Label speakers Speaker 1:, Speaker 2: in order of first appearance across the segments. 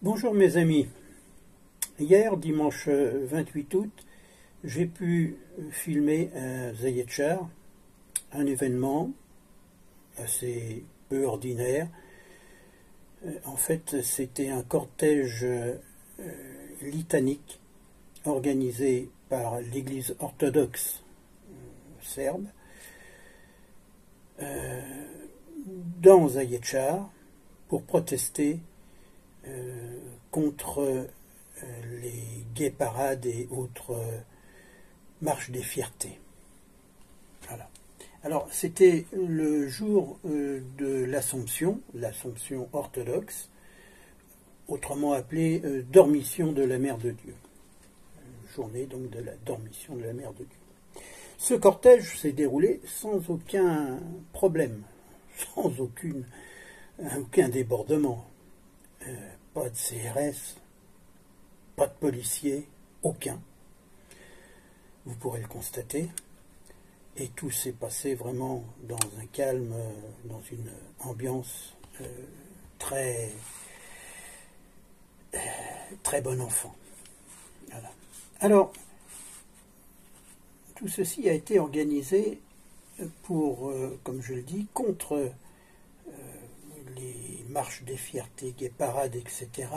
Speaker 1: Bonjour mes amis. Hier, dimanche 28 août, j'ai pu filmer à Zayed-Shar un événement assez peu ordinaire. En fait, c'était un cortège litanique organisé par l'Église orthodoxe serbe dans Zayed-Shar pour protester contre les gays parades et autres marches des fiertés. Voilà. Alors, c'était le jour de l'Assomption, l'Assomption orthodoxe, autrement appelée Dormition de la Mère de Dieu. Journée donc de la Dormition de la Mère de Dieu. Ce cortège s'est déroulé sans aucun problème, sans aucun débordement. Pas de CRS, pas de policiers, aucun. Vous pourrez le constater. Et tout s'est passé vraiment dans un calme, dans une ambiance très bon enfant. Voilà. Alors, tout ceci a été organisé pour, comme je le dis, contre les marches des fiertés, gays parades, etc.,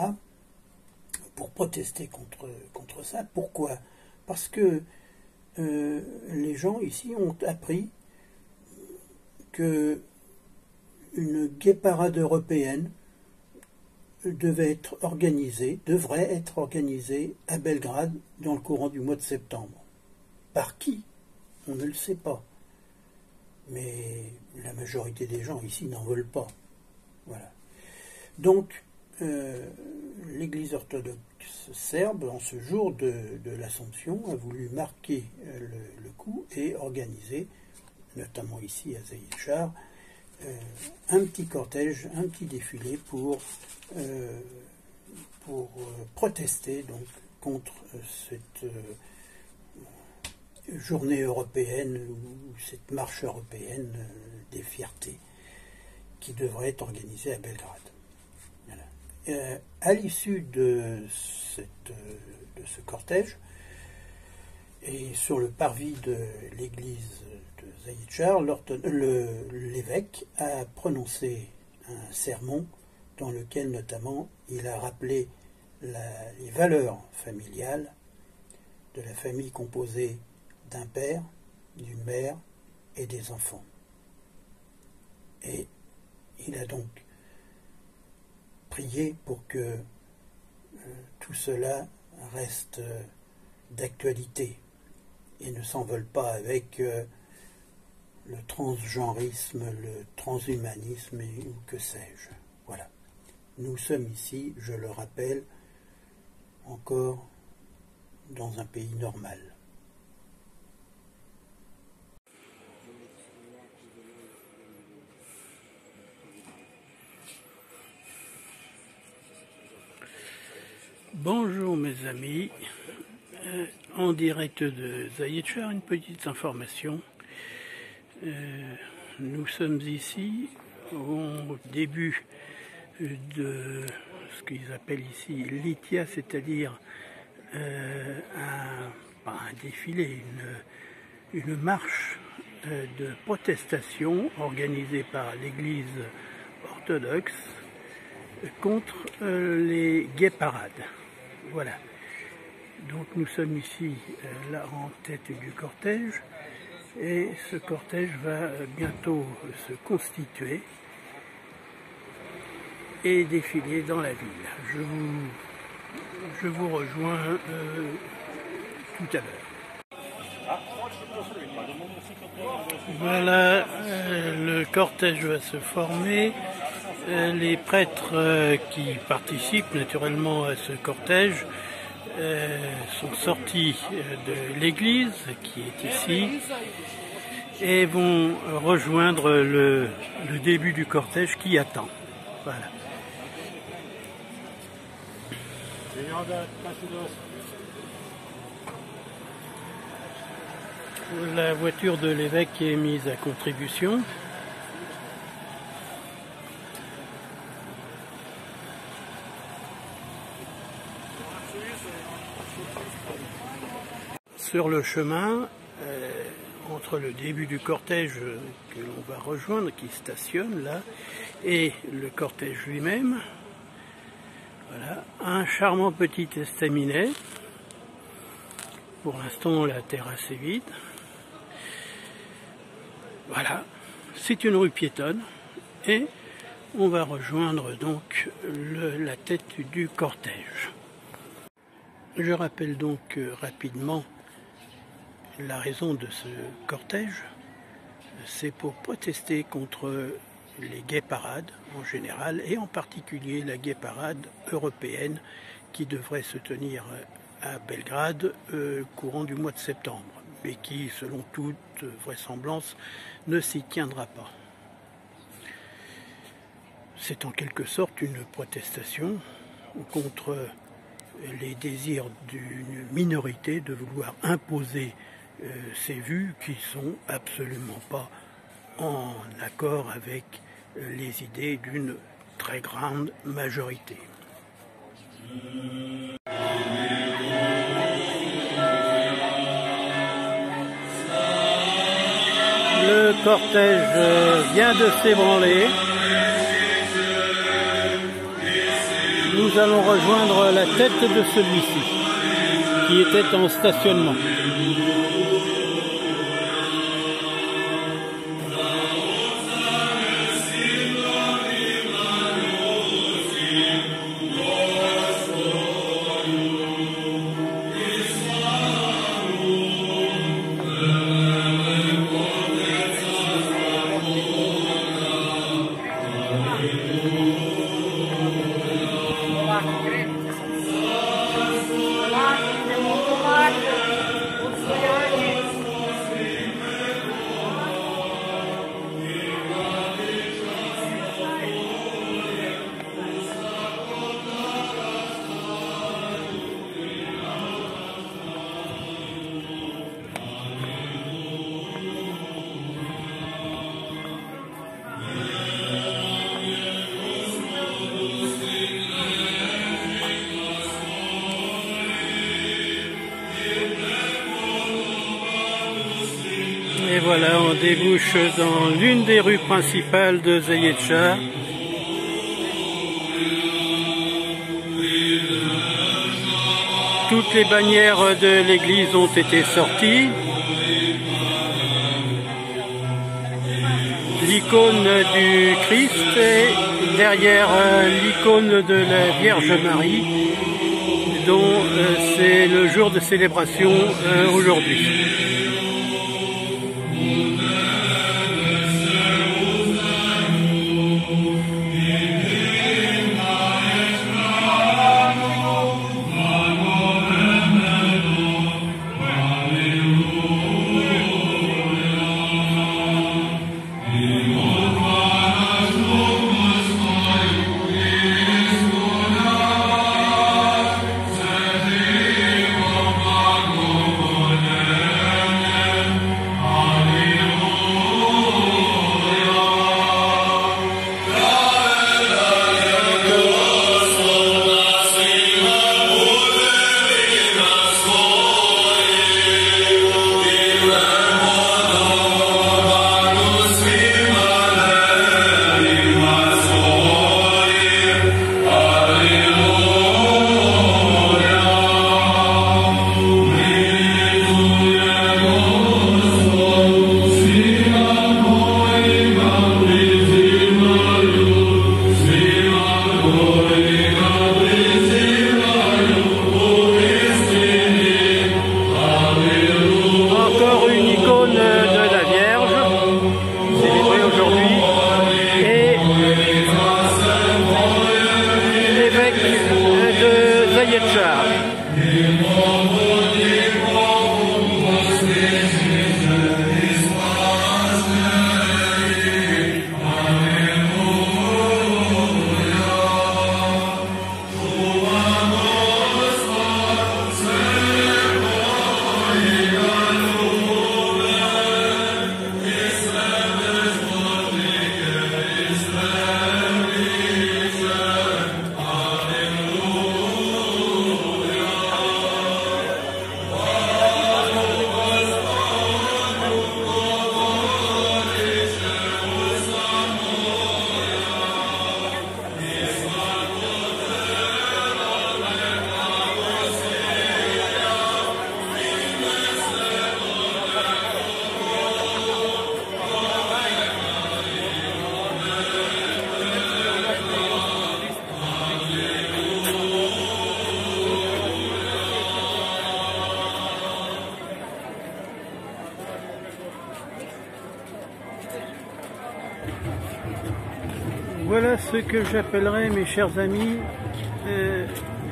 Speaker 1: pour protester contre ça. Pourquoi? Parce que les gens ici ont appris que une gay parade européenne devrait être organisée à Belgrade dans le courant du mois de septembre. Par qui? On ne le sait pas. Mais la majorité des gens ici n'en veulent pas. Voilà. Donc, l'Église orthodoxe serbe, en ce jour de l'Assomption, a voulu marquer le coup et organiser, notamment ici à Zayed-Shar, un petit cortège, un petit défilé pour protester donc contre cette journée européenne ou cette marche européenne des fiertés qui devrait être organisée à Belgrade. Voilà. À l'issue de ce cortège, et sur le parvis de l'église de Zayed-Shar, l'évêque a prononcé un sermon dans lequel notamment il a rappelé les valeurs familiales de la famille composée d'un père, d'une mère et des enfants. Et il a donc prié pour que tout cela reste d'actualité et ne s'envole pas avec le transgenrisme, le transhumanisme ou que sais-je. Voilà. Nous sommes ici, je le rappelle, encore dans un pays normal. Bonjour mes amis, en direct de Zayed-Shar, une petite information. Nous sommes ici au début de ce qu'ils appellent ici l'Itia, c'est-à-dire un défilé, une marche de protestation organisée par l'Église orthodoxe contre les gays parades. Voilà. Donc nous sommes ici là en tête du cortège et ce cortège va bientôt se constituer et défiler dans la ville. Je vous rejoins tout à l'heure. Voilà, le cortège va se former. Les prêtres qui participent naturellement à ce cortège sont sortis de l'église qui est ici et vont rejoindre le début du cortège qui attend. Voilà. La voiture de l'évêque est mise à contribution. Sur le chemin, entre le début du cortège que l'on va rejoindre, qui stationne là, et le cortège lui-même, voilà, un charmant petit estaminet. Pour l'instant, la terrasse est vide. Voilà, c'est une rue piétonne et on va rejoindre donc la tête du cortège. Je rappelle donc rapidement la raison de ce cortège. C'est pour protester contre les guet-parades en général et en particulier la guet-parade européenne qui devrait se tenir à Belgrade courant du mois de septembre, mais qui, selon toute vraisemblance, ne s'y tiendra pas. C'est en quelque sorte une protestation contre les désirs d'une minorité de vouloir imposer ces vues qui sont absolument pas en accord avec les idées d'une très grande majorité. Le cortège vient de s'ébranler. Nous allons rejoindre la tête de celui-ci, qui était en stationnement. Et voilà, on débouche dans l'une des rues principales de Zayedchar. Toutes les bannières de l'église ont été sorties. L'icône du Christ est derrière l'icône de la Vierge Marie, dont c'est le jour de célébration aujourd'hui. voilà ce que j'appellerais, mes chers amis,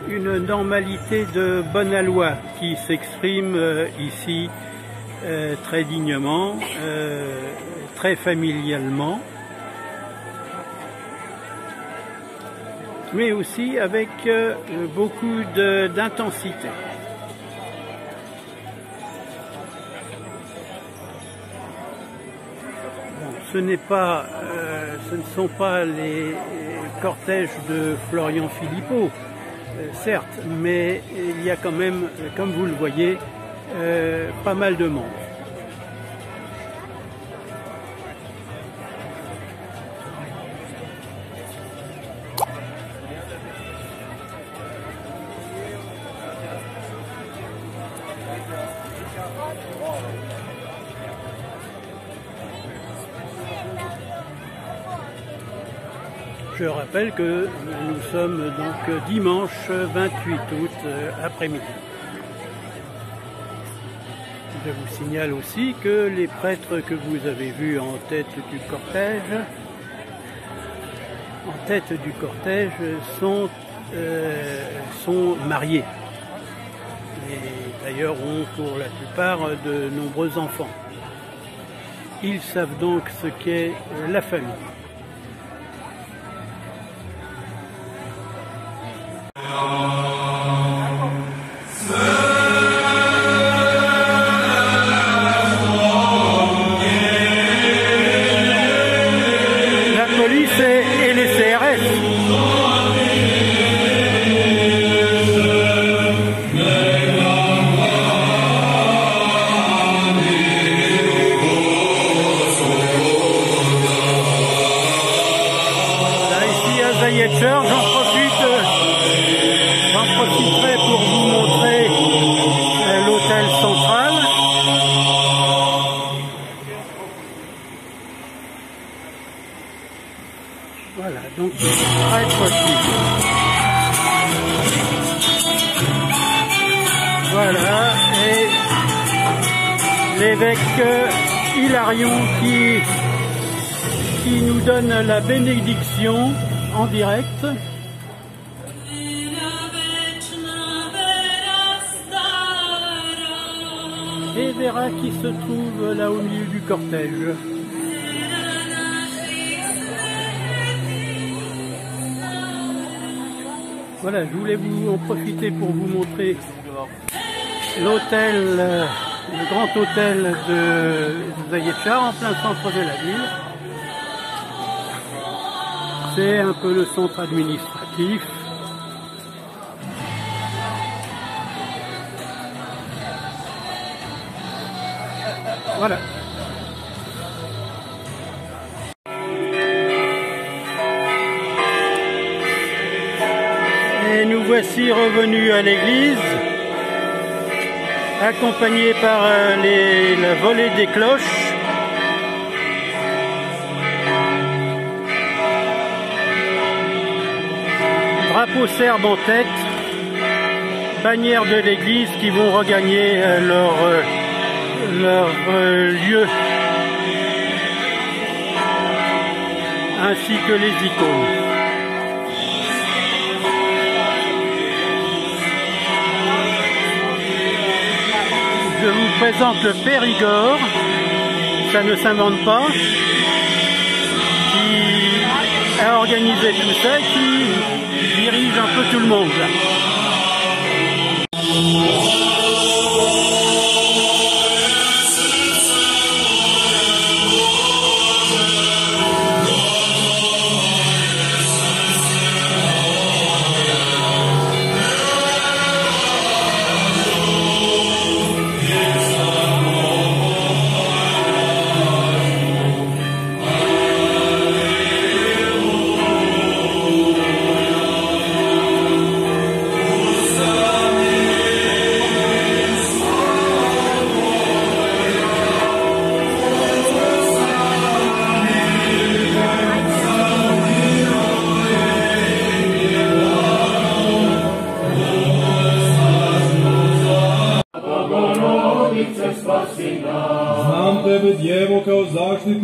Speaker 1: une normalité de bonne aloi qui s'exprime ici très dignement, très familialement, mais aussi avec beaucoup d'intensité. Ce ne sont pas les cortèges de Florian Philippot, certes, mais il y a quand même, comme vous le voyez, pas mal de monde. Je rappelle que nous sommes donc dimanche 28 août après-midi. Je vous signale aussi que les prêtres que vous avez vus en tête du cortège, sont mariés. Et d'ailleurs ont pour la plupart de nombreux enfants. Ils savent donc ce qu'est la famille. Et les CRS. Là, ici à Zayetcher, j'en profiterai pour vous montrer l'hôtel central. Voilà, donc très possible. Voilà, et l'évêque Hilarion qui nous donne la bénédiction en direct. Et Vera qui se trouve là au milieu du cortège. Voilà, je voulais en profiter pour vous montrer l'hôtel, le grand hôtel de Zayetcher, en plein centre de la ville. C'est un peu le centre administratif. Voilà. Et nous voici revenus à l'église, accompagnés par la volée des cloches. Drapeau serbe en tête, bannière de l'église qui vont regagner leur lieu, ainsi que les icônes. Je vous présente le Périgord, ça ne s'invente pas, qui a organisé tout ça et qui dirige un peu tout le monde.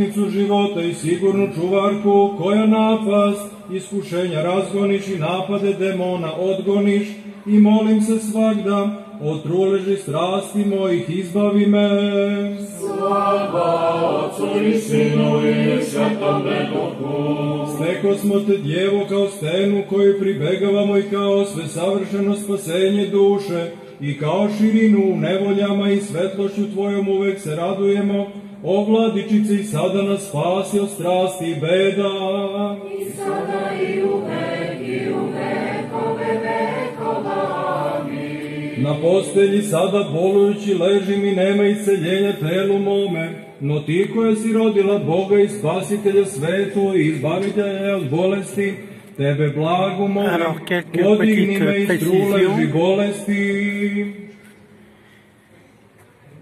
Speaker 2: zaštitnicu života i sigurnu čuvarku, koja napast iskušenja razgoniš i napade demona odgoniš, i molim se svagda, od truleži strasti mojih izbavi me.
Speaker 3: Slava Otcu i Sinu i Svetome Duhu.
Speaker 2: Sleko smo te, Djevo, kao stenu koju pribegavamo i kao sve savršeno spasenje duše, i kao širinu u nevoljama i svetlošću Tvojom uvek se radujemo, o Vladičice, i sada nas spasi od strasti i beda.
Speaker 3: I sada i u vekove vekova. Amin.
Speaker 2: Na postelji sada bolujući ležim i nema isceljenja telu mome, no Ti koja si rodila Boga i Spasitelja svetu i izbavitelja od bolesti, Tebe blagu molim, podigni me iz truleži bolesti.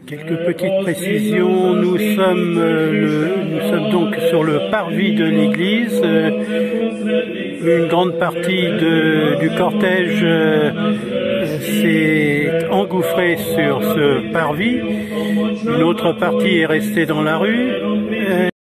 Speaker 1: Quelques petites précisions. Nous sommes donc sur le parvis de l'église. Une grande partie du cortège s'est engouffrée sur ce parvis. Une autre partie est restée dans la rue.